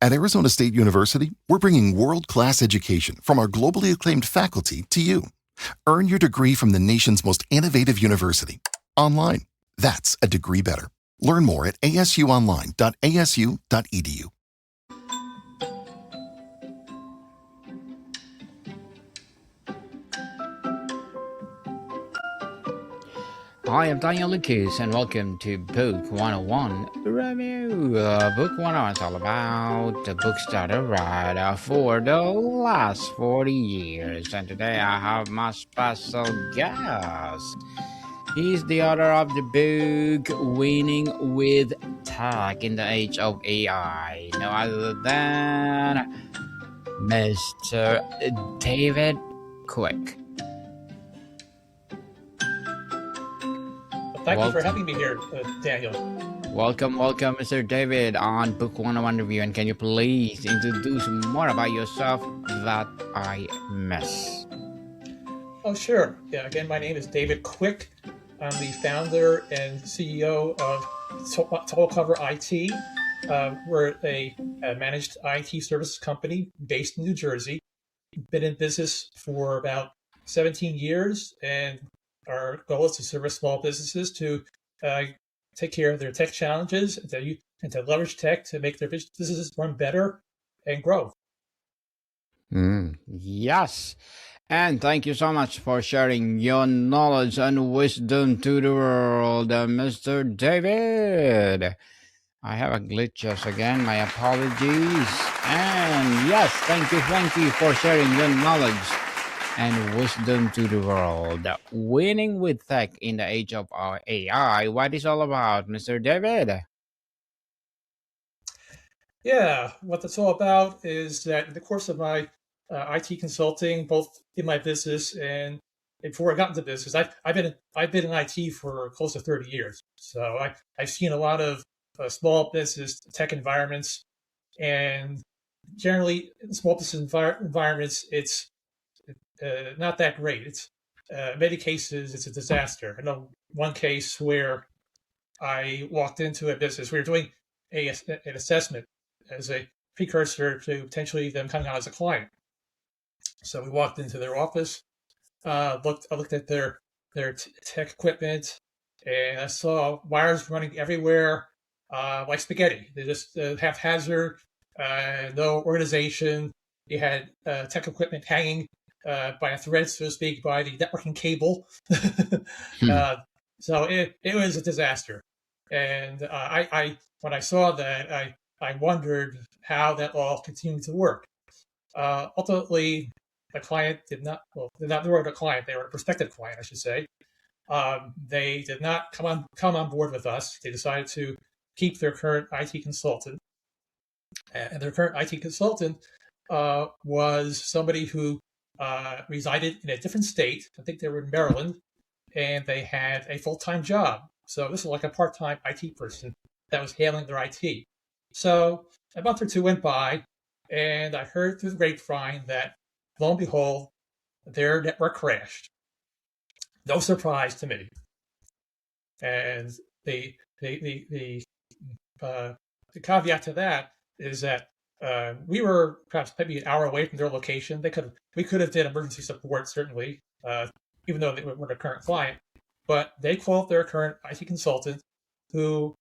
At Arizona State University, we're bringing world-class education from our globally acclaimed faculty to you. Earn your degree from the nation's most innovative university. Online. That's a degree better. Learn more at asuonline.asu.edu. Hi, I'm Daniel Lucas, and welcome to Book 101 Review. Book 101 is all about the books that I read for the last 40 years. And today I have my special guest. He's the author of the book Winning with Tech in the Age of AI. No other than Mr. David Quick. Thank you for having me here, Daniel. Welcome, Mr. David, on Book 101 Review. And can you please introduce more about yourself that I miss? Oh, sure. Yeah, again, my name is David Quick. I'm the founder and CEO of Total Cover IT. We're a managed IT services company based in New Jersey. Been in business for about 17 years, and our goal is to service small businesses to take care of their tech challenges and to leverage tech to make their businesses run better and grow. Yes. And thank you so much for sharing your knowledge and wisdom to the world, Mr. David. I have a glitches again. My apologies. And yes, thank you for sharing your knowledge and wisdom to the world. Winning with tech in the age of our AI. What is all about, Mr. David? Yeah, what that's all about is that in the course of my IT consulting, both in my business and before I got into business, I've been in IT for close to 30 years. So I've seen a lot of small business tech environments, and generally in small business environments, it's not that great. It's in many cases it's a disaster. I know one case where I walked into a business. We were doing an assessment as a precursor to potentially them coming out as a client. So we walked into their office, I looked at their tech equipment, and I saw wires running everywhere, like spaghetti. They just haphazard, no organization. You had tech equipment hanging by a thread, so to speak, by the networking cable. So it was a disaster. And when I saw that, I wondered how that all continued to work. Ultimately, the client they weren't a client, they were a prospective client, I should say. They did not come on board with us. They decided to keep their current IT consultant. And their current IT consultant was somebody who resided in a different state. I think they were in Maryland, and they had a full-time job. So this is like a part-time IT person that was handling their IT. So a month or two went by, and I heard through the grapevine that, lo and behold, their network crashed. No surprise to me. And the caveat to that is that we were perhaps maybe an hour away from their location. We could have did emergency support, certainly, even though they weren't a current client. But they called their current IT consultant, who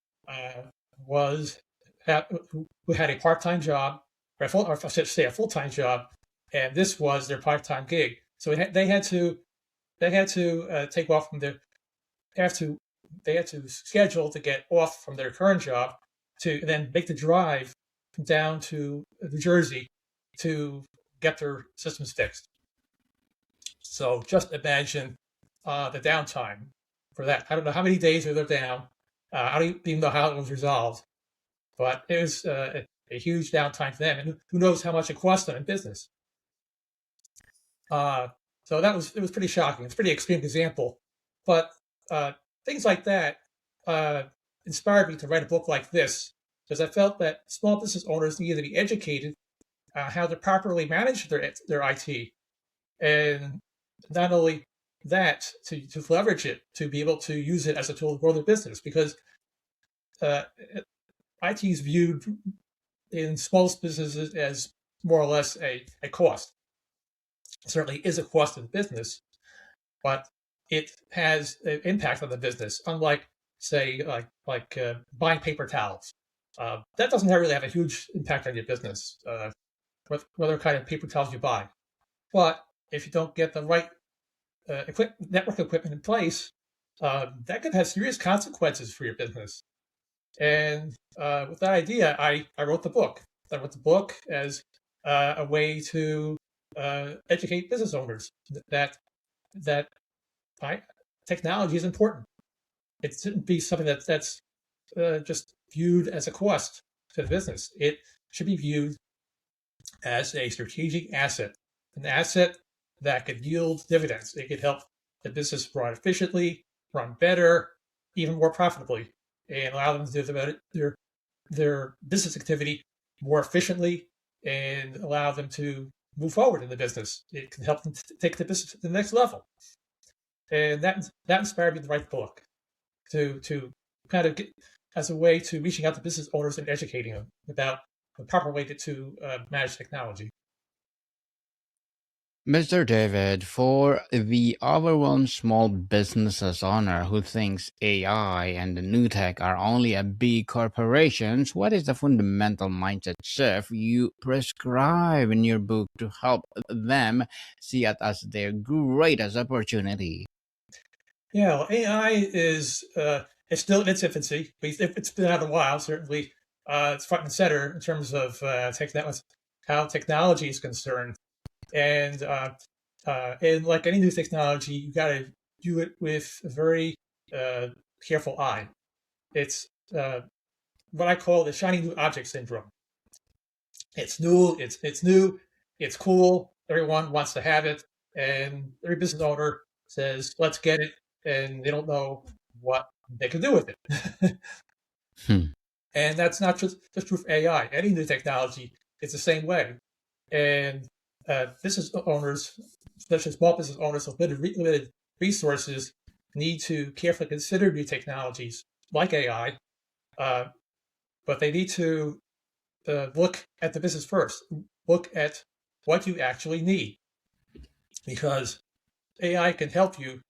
who had a part-time job, or I should say a full-time job, and this was their part-time gig. So they had to take off from they had to schedule to get off from their current job to then make the drive down to New Jersey to get their systems fixed. So just imagine the downtime for that. I don't know how many days they were down. I don't even know how it was resolved, but it was a huge downtime for them, and who knows how much it cost them in business. So it was pretty shocking. It's a pretty extreme example, but things like that inspired me to write a book like this, because I felt that small business owners needed to be educated how to properly manage their IT, and not only that, to leverage it, to be able to use it as a tool to grow their business, because IT is viewed in smallest businesses as more or less a cost. It certainly is a cost of the business, but it has an impact on the business. Unlike, say, buying paper towels, that doesn't really have a huge impact on your business, whether kind of paper towels you buy. But if you don't get the right network equipment in place, that could have serious consequences for your business. And with that idea, I wrote the book. I wrote the book as a way to educate business owners that technology is important. It shouldn't be something that's just viewed as a cost to the business. It should be viewed as a strategic asset, an asset that could yield dividends. It could help the business run efficiently, run better, even more profitably, and allow them to do their business activity more efficiently and allow them to move forward in the business. It can help them take the business to the next level. And that inspired me to write the book, to kind of get as a way to reaching out to business owners and educating them about the proper way to manage technology. Mr. David, for the overwhelmed small businesses owner who thinks AI and the new tech are only a big corporations, what is the fundamental mindset shift you prescribe in your book to help them see it as their greatest opportunity? Yeah, well, AI is it's still in its infancy. It's been out a while. Certainly, it's front and center in terms of how technology is concerned. And like any new technology, you got to do it with a very uh, careful eye. It's what I call the shiny new object syndrome. It's new. It's new. It's cool. Everyone wants to have it, and every business owner says, "Let's get it," and they don't know what they can do with it. Hmm. And that's not just true for AI. Any new technology is the same way. And business owners, especially small business owners with limited resources, need to carefully consider new technologies like AI, uh, but they need to look at the business first. Look at what you actually need, because AI can help you,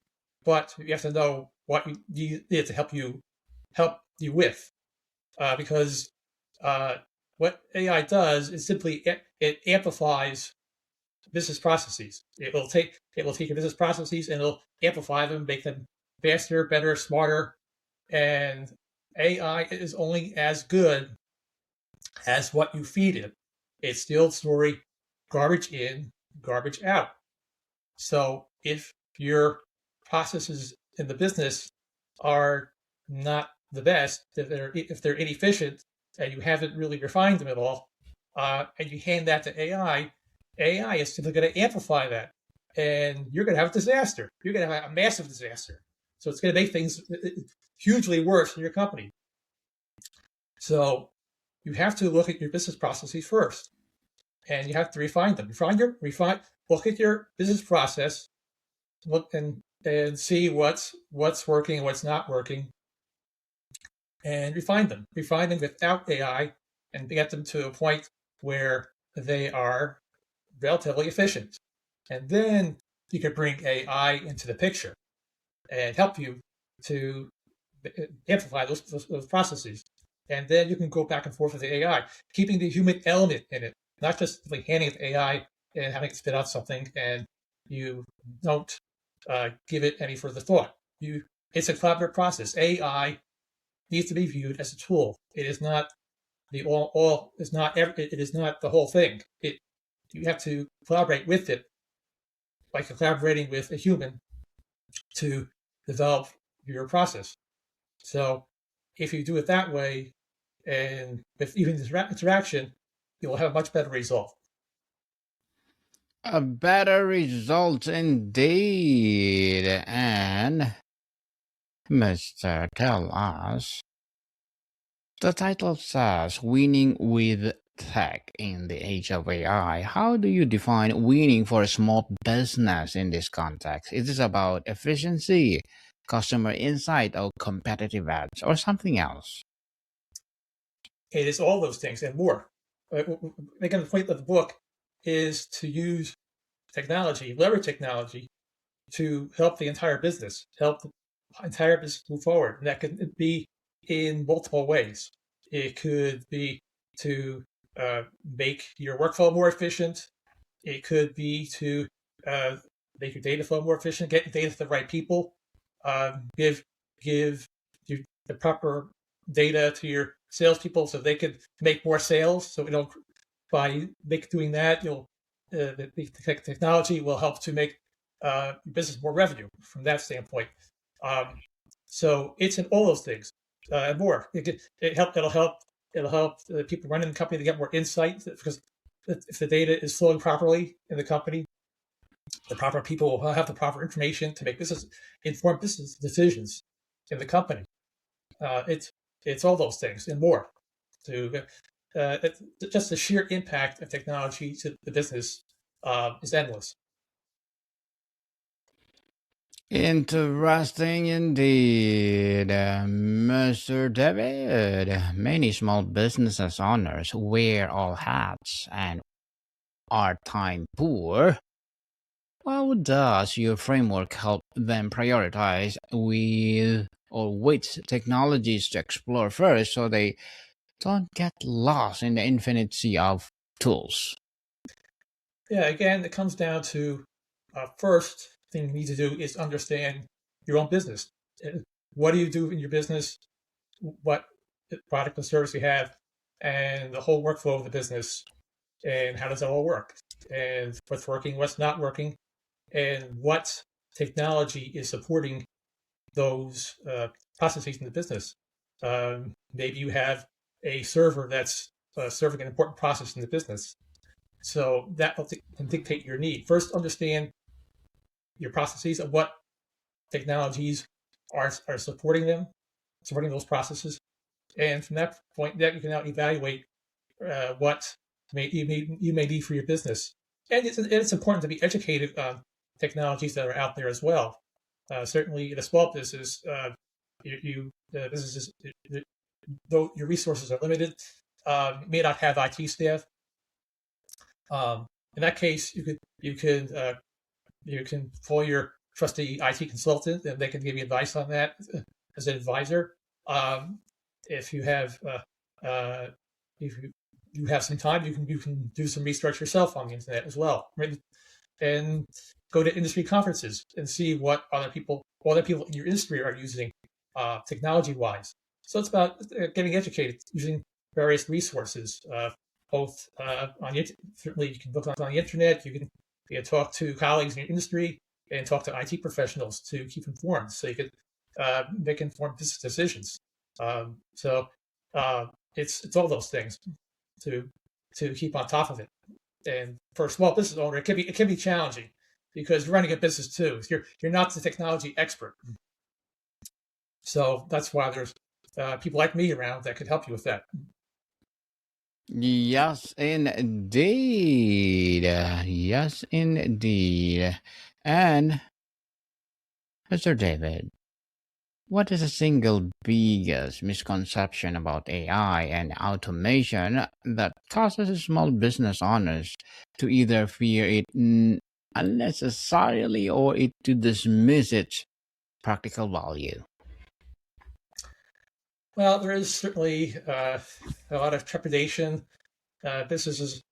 but you have to know what you need it to help you with. Because what AI does is simply it amplifies business processes. It will take your business processes and it'll amplify them, make them faster, better, smarter. And AI is only as good as what you feed it. It's the old story: garbage in, garbage out. So if your processes in the business are not the best, if they're inefficient, and you haven't really refined them at all, and you hand that to AI is simply going to amplify that, and you're going to have a disaster. You're going to have a massive disaster. So it's going to make things hugely worse in your company. So you have to look at your business processes first, and you have to refine them. Look at your business process, look and see what's working and what's not working, and refine them. Refine them without AI, and get them to a point where they are relatively efficient. And then you can bring AI into the picture and help you to amplify those processes. And then you can go back and forth with the AI, keeping the human element in it, not just like handing it to AI and having it spit out something and you don't give it any further thought. It's a collaborative process. AI needs to be viewed as a tool. It is not the all is not it is not the whole thing. You have to collaborate with it, like collaborating with a human to develop your process. So if you do it that way, and with even this interaction, you'll have a much better result. A better result indeed. And Mr. Tell us, the title says winning with tech in the age of AI. How do you define winning for a small business in this context? Is this about efficiency, customer insight, or competitive edge, or something else? It is all those things and more. again, the point of the book is to use technology, leverage technology to help the entire business, help the entire business move forward. And that could be in multiple ways. It could be to make your workflow more efficient. It could be to uh, make your data flow more efficient, get data to the right people, give you the proper data to your salespeople so they could make more sales. So by doing that, the technology will help to make business more revenue from that standpoint. Um, so it's in all those things and more. It'll help the people running the company to get more insight because if the data is flowing properly in the company, the proper people will have the proper information to make informed business decisions in the company. It's all those things and more. To just the sheer impact of technology to the business is endless. Interesting indeed, Mr. David. Many small businesses owners wear all hats and are time poor. How does your framework help them prioritize with or which technologies to explore first so they don't get lost in the infinite sea of tools? Yeah, again, it comes down to first thing you need to do is understand your own business. What do you do in your business? What product and service you have, and the whole workflow of the business, and how does that all work, and what's working, what's not working, and what technology is supporting those processes in the business. Maybe you have a server that's serving an important process in the business. So that can dictate your need. First, understand your processes and what technologies are supporting them, supporting those processes. And from that point, that you can now evaluate what you may need for your business. And it's important to be educated on technologies that are out there as well. Certainly, in a small business, businesses, though your resources are limited, you may not have IT staff. In that case, you can call your trusty IT consultant, and they can give you advice on that as an advisor. If you have if you have some time, you can do some research yourself on the internet as well, right? And go to industry conferences and see what other people in your industry are using technology wise. So it's about getting educated using various resources, both certainly you can look on the internet, you can talk to colleagues in your industry and talk to IT professionals to keep informed so you can make informed business decisions. So it's all those things to keep on top of it. And for a small business owner, it can be challenging because you're running a business too. You're not the technology expert, so that's why there's people like me around that could help you with that. Yes, indeed. Yes, indeed. And, Mr. David, what is the single biggest misconception about AI and automation that causes small business owners to either fear it unnecessarily or it to dismiss its practical value? Well, there is certainly a lot of trepidation. Businesses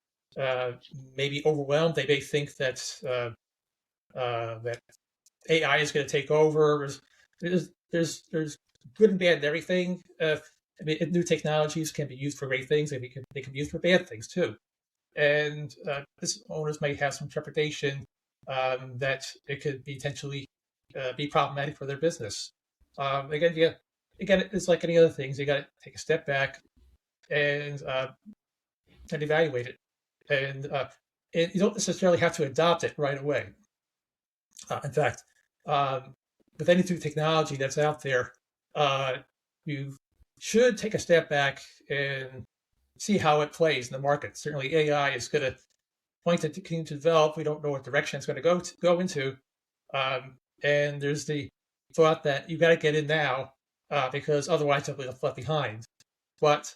uh, may be overwhelmed. They may think that AI is going to take over. There's good and bad in everything. I mean, new technologies can be used for great things. They can be used for bad things too. And business owners may have some trepidation that it could potentially be problematic for their business. Again, it's like any other things. You got to take a step back and evaluate it. And you don't necessarily have to adopt it right away. In fact, um, with any new technology that's out there, uh, you should take a step back and see how it plays in the market. Certainly, AI is going to point to continue to develop. We don't know what direction it's going to go into, and there's the thought that you got to get in now because otherwise you'll be left behind. But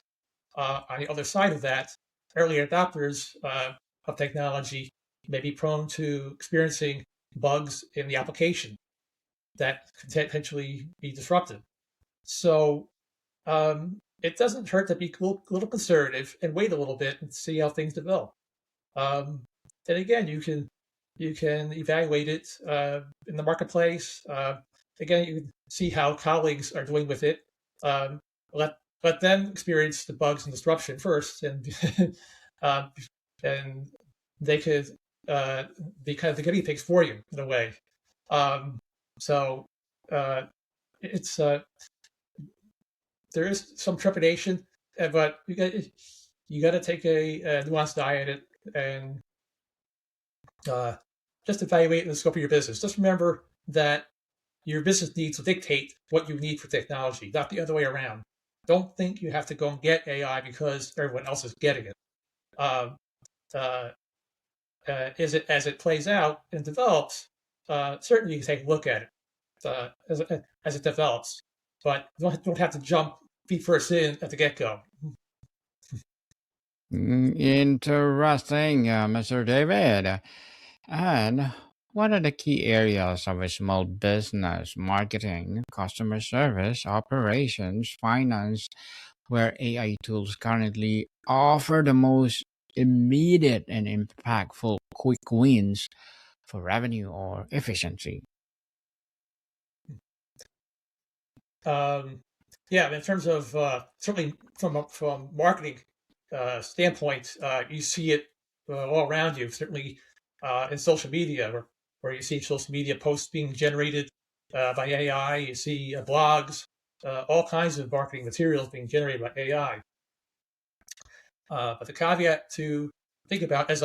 on the other side of that, early adopters of technology may be prone to experiencing bugs in the application that could potentially be disruptive. So it doesn't hurt to be a little conservative and wait a little bit and see how things develop. And again, you can evaluate it in the marketplace. Again, you can see how colleagues are doing with it. Um, let them experience the bugs and disruption first, and um, and they could be kind of the guinea pigs for you in a way. Um, so uh, it's there is some trepidation, but you got to take a nuanced eye at it and uh, just evaluate the scope of your business. Just remember that your business needs will dictate what you need for technology, not the other way around. Don't think you have to go and get AI because everyone else is getting it. Uh, uh, as it plays out and develops, certainly you can take a look at it as it develops, but don't have to jump feet first in at the get go. Interesting, Mr. David. And what are the key areas of a small business, marketing, customer service, operations, finance, where AI tools currently offer the most immediate and impactful quick wins for revenue or efficiency? Um, yeah, in terms of certainly from marketing standpoint, you see it all around you. Certainly in social media, where you see social media posts being generated by AI. You see blogs, all kinds of marketing materials being generated by AI. But the caveat to think about, as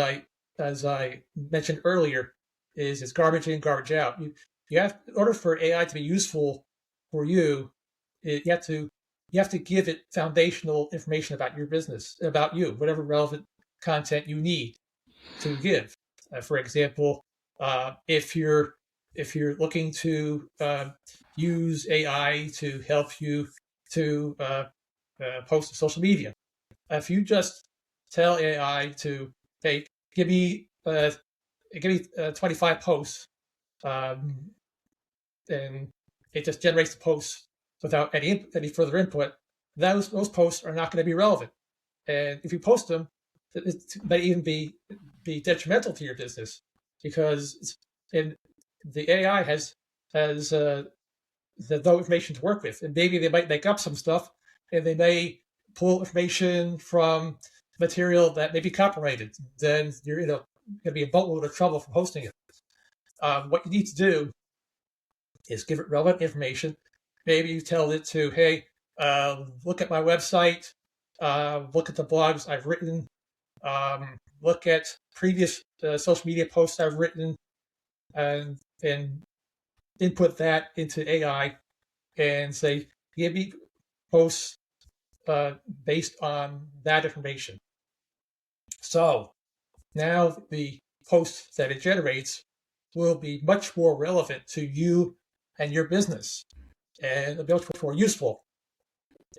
I mentioned earlier, is it's garbage in, garbage out. You have, in order for AI to be useful for you, you have to give it foundational information about your business, about you, whatever relevant content you need to give. For example, if you're looking to use AI to help you to post to social media, if you just tell AI to, hey, give me 25 posts, um, and it just generates the posts without any further input, those posts are not going to be relevant. And if you post them, it may even be detrimental to your business because in the AI has the no information to work with, and maybe they might make up some stuff, and they may pull information from material that may be copyrighted. Then you're going to be a boatload of trouble from hosting it. What you need to do is give it relevant information. Maybe you tell it to, hey, look at my website, look at the blogs I've written, look at previous social media posts I've written, and input that into AI and say, give me posts based on that information. So now the posts that it generates will be much more relevant to you and your business, and it'll be much more useful.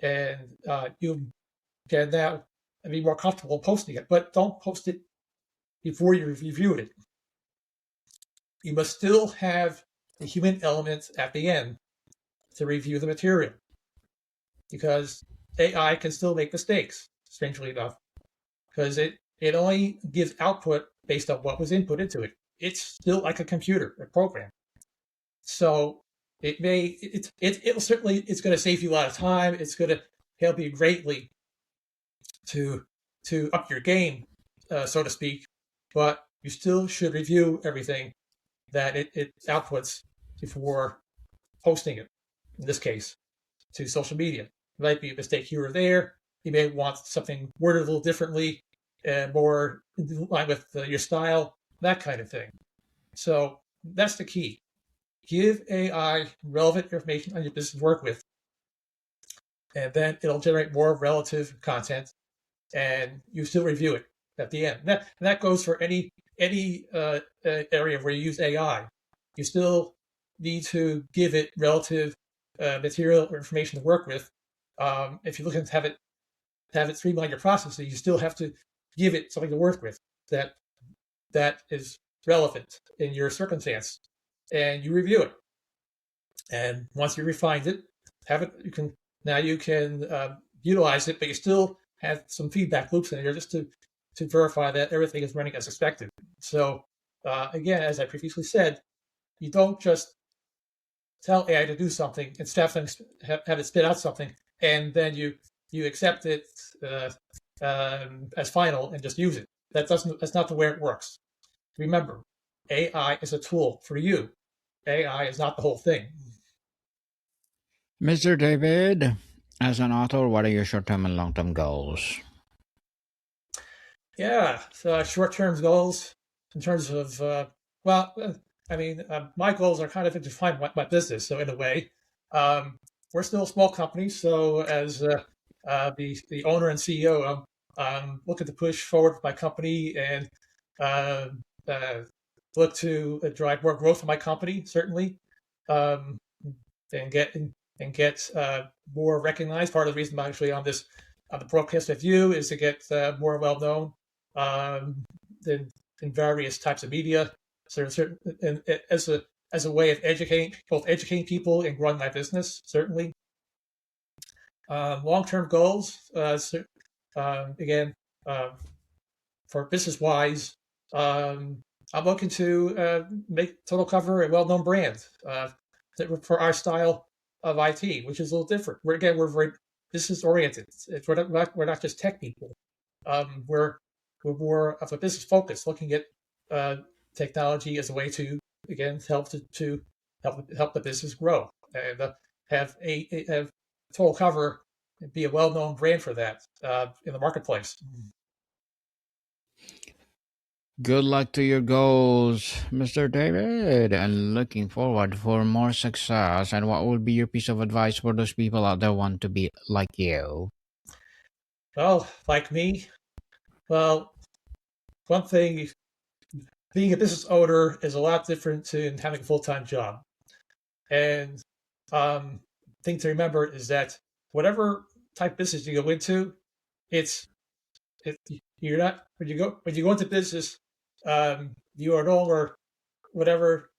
And you can now be more comfortable posting it, but don't post it before you reviewed it. You must still have the human element at the end to review the material, because AI can still make mistakes, strangely enough, because it only gives output based on what was input into it. It's still like a computer, a program. So it'll certainly, it's going to save you a lot of time. It's going to help you greatly to up your game, so to speak. But you still should review everything that it outputs before posting it. In this case, to social media, there might be a mistake here or there. You may want something worded a little differently, more in line with your style, that kind of thing. So that's the key. Give AI relevant information on your business to work with, and then it'll generate more relative content, and you still review it at the end. And that goes for any area where you use AI. You still need to give it relative material or information to work with. If you're looking to have it streamline your processes, you still have to give it something to work with that is relevant in your circumstance, and you review it. And once you refined it, have it, you can utilize it, but you still have some feedback loops in there just to verify that everything is running as expected. So again, as I previously said, you don't just tell AI to do something and have it spit out something, and then you accept it as final and just use it. That's not the way it works. Remember, AI is a tool for you. AI is not the whole thing. Mr. David, as an author, what are your short-term and long-term goals? Yeah, so short-term goals in terms of my goals are kind of to define my business. So in a way, we're still a small company. So as the owner and CEO, I'm looking to push forward my company and uh, uh, look to drive more growth in my company, certainly, um, and get more recognized. Part of the reason I'm actually on the broadcast with you is to get more well known in various types of media. So certain, and as a way of educating people and growing my business, certainly. Long-term goals, again, for business-wise, I'm looking to make Total Cover a well-known brand for our style of IT, which is a little different. We're very business-oriented. We're not just tech people. We're more of a business focus, looking at technology as a way to again help the business grow and have Total Cover be a well-known brand for that in the marketplace. Good luck to your goals, Mr. David, and looking forward for more success. And what would be your piece of advice for those people out there want to be like you? Well, like me, well, one thing, being a business owner is a lot different than having a full-time job. And thing to remember is that whatever type of business you go into, it's it, you're not when you go into business, you are no longer whatever.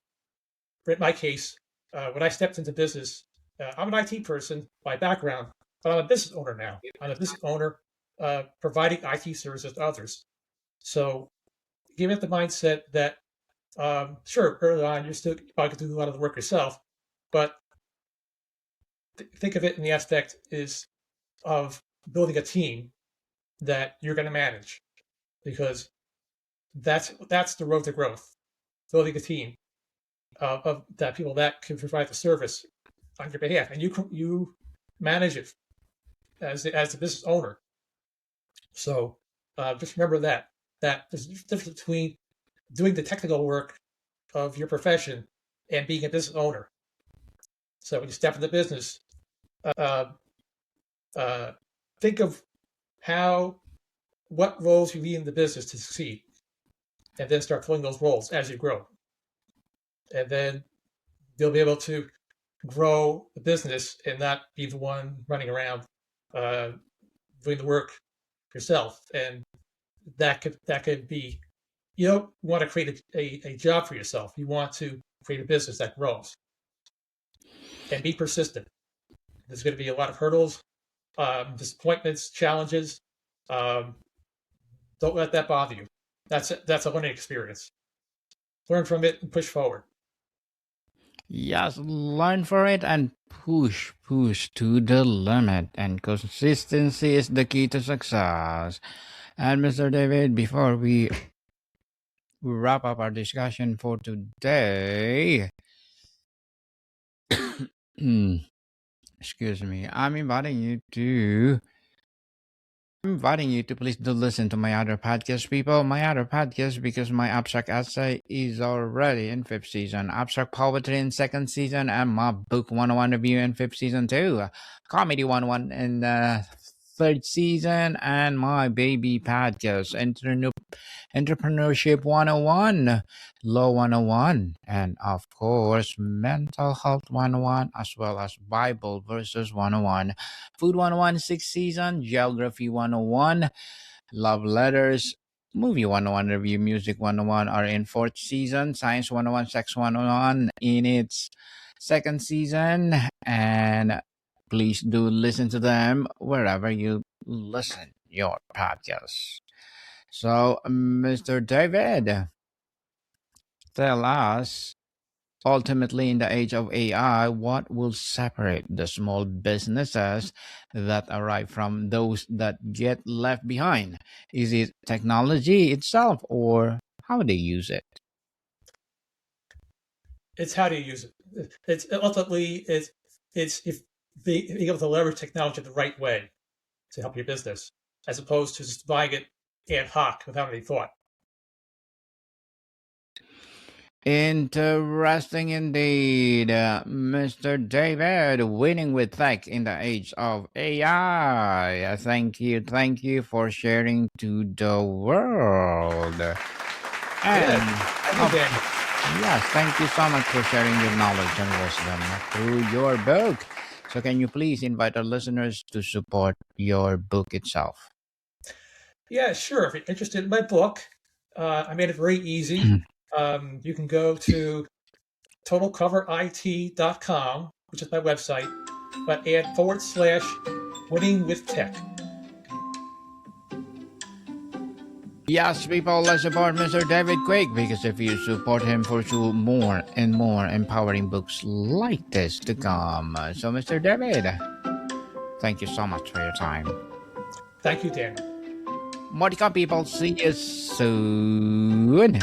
In my case, when I stepped into business, I'm an IT person by background, but I'm a business owner now. I'm a business owner providing IT services to others. So give it the mindset that sure, early on you're still probably going to do a lot of the work yourself, but think of it in the aspect is of building a team that you're going to manage, because that's the road to growth. Building a team of that people that can provide the service on your behalf, and you manage it as the business owner. So just remember that there's a difference between doing the technical work of your profession and being a business owner. So when you step into business, uh, think of what roles you need in the business to succeed, and then start filling those roles as you grow. And then you'll be able to grow the business and not be the one running around doing the work yourself. And that could be, you don't want to create a job for yourself. You want to create a business that grows and be persistent. There's going to be a lot of hurdles, disappointments, challenges. Don't let that bother you. That's a learning experience. Learn from it and push forward. Yes, learn for it and push to the limit. And consistency is the key to success. And Mr. David, before we wrap up our discussion for today, excuse me, I'm inviting you to please do listen to my other podcast, people. My other podcast, because my abstract essay is already in fifth season, abstract poetry in second season, and my book 101 review in fifth season too. Comedy 101 in third season, and my baby podcast, Entrepreneurship 101, Law 101, and of course, Mental Health 101, as well as Bible Verses 101, Food 101, sixth season, Geography 101, Love Letters, Movie 101 Review, Music 101 are in fourth season, Science 101, Sex 101 in its second season, and please do listen to them wherever you listen your podcasts. So, Mr. David, tell us, ultimately, in the age of AI, what will separate the small businesses that arrive from those that get left behind? Is it technology itself or how they use it? It's how do you use it. It's ultimately it's if being able to leverage technology the right way to help your business, as opposed to just buying it ad hoc without any thought. Interesting indeed, Mr. David, winning with tech in the age of AI. Thank you for sharing to the world. Good. And Thank you, of Daniel. yes, thank you so much for sharing your knowledge and wisdom through your book. So, can you please invite our listeners to support your book itself? Yeah, sure. If you're interested in my book, I made it very easy. You can go to totalcoverit.com, which is my website, but add / winning with tech. Yes, people, let's support Mr. David Quick because if you support him, for sure, more and more empowering books like this to come. So, Mr. David, thank you so much for your time. Thank you, Daniel. Modicum people, see you soon.